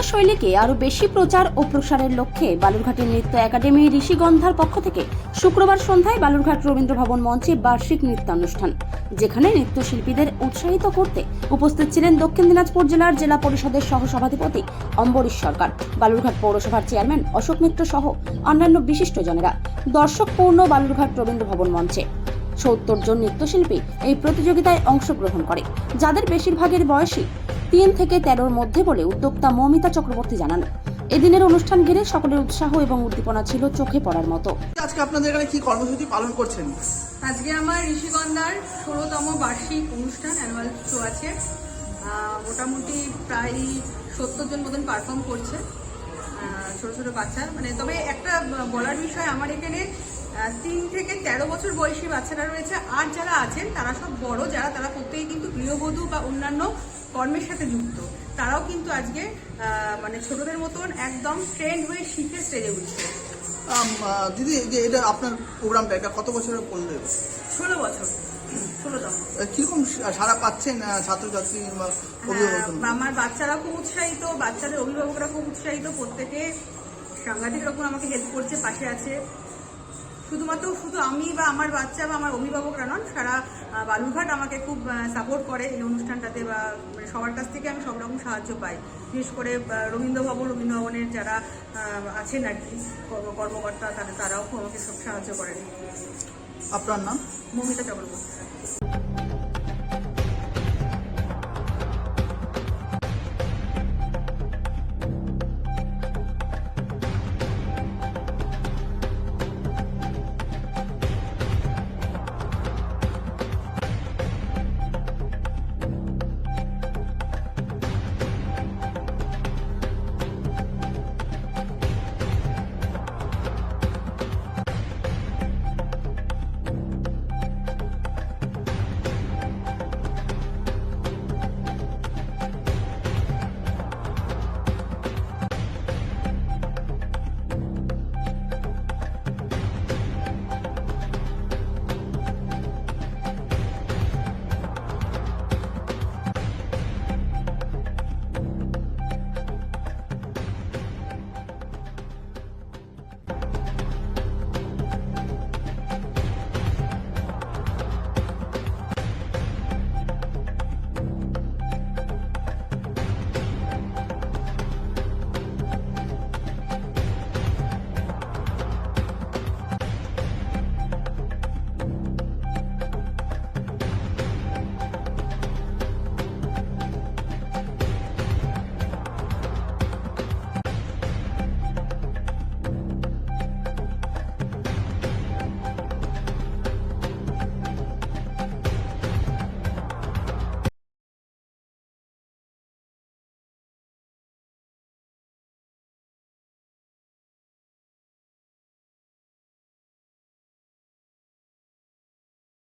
শৈলীকে আরও বেশি প্রচার ও প্রসারের লক্ষ্যে বালুরঘাটের নৃত্য একাডেমি ঋষিগন্ধার পক্ষ থেকে শুক্রবার সন্ধ্যায় বালুরঘাট রবীন্দ্র ভবন মঞ্চে বার্ষিক নৃত্যানুষ্ঠান, যেখানে নৃত্যশিল্পীদের উৎসাহিত করতে উপস্থিত ছিলেন দক্ষিণ দিনাজপুর জেলার জেলা পরিষদের সহসভাধিপতি অম্বরীশ সরকার, বালুরঘাট পৌরসভার চেয়ারম্যান অশোক মিত্র সহ অন্যান্য বিশিষ্টজনেরা। দর্শকপূর্ণ বালুরঘাট রবীন্দ্র ভবন মঞ্চে ৭০ জন নৃত্যশিল্পী এই প্রতিযোগিতায় অংশগ্রহণ করে, যাদের বেশিরভাগের বয়সী ৩ থেকে ১৩-র মধ্যে বলে উদ্যোক্তা মৌমিতা চক্রবর্তী জানান। এদিনের অনুষ্ঠান ঘিরে সকলের উৎসাহ এবং উদ্দীপনা ছিল চোখে পড়ার মতো। আজকে আপনাদের এখানে কি কর্মসূচি পালন করছেন? আজকে আমার ঋষিগন্ধার ১৬তম বার্ষিক অনুষ্ঠান, অ্যানুয়াল শো আছে। মোটামুটি প্রায় ৭০ জন মতন পারফর্ম করছে, ছোট ছোট বাচ্চা। তবে একটা বলার বিষয়, আমার এখানে ৩ থেকে ১৩ বছর বয়সী বাচ্চারা রয়েছে, আর যারা আছেন তারা সব বড়, তারা প্রত্যেকেই কিন্তু গৃহবধূ বা অন্যান্য কর্মের সাথে যুক্ত। তারাও কিন্তু আজকে ছোটদের মতন একদম ট্রেন্ড হয়ে শিখে স্টেজে উঠছে। দিদি, যে এটা আপনার প্রোগ্রামটা, এটা কত বছরের করলেন? ১৬ বছর, ১৬তম। কিরকম সাড়া পাচ্ছেন ছাত্রছাত্রী বা অভিভাবক? আমার বাচ্চারা খুব উৎসাহিত, বাচ্চাদের অভিভাবকরা খুব উৎসাহিত, প্রত্যেকে সাংঘাতিক রকম আমাকে হেল্প করছে, পাশে আছে। শুধু আমি বা আমার বাচ্চা বা আমার অভিভাবকরা নন, সারা বালুরঘাট আমাকে খুব সাপোর্ট করে এই অনুষ্ঠানটাতে, বা সবার কাছ থেকে আমি সব রকম সাহায্য পাই। বিশেষ করে রবীন্দ্র ভবনের যারা আছেন আর কি কর্মকর্তা, তারাও আমাকে সব সাহায্য করেন। আপনার নাম? মৌমিতা চক্রবর্তী।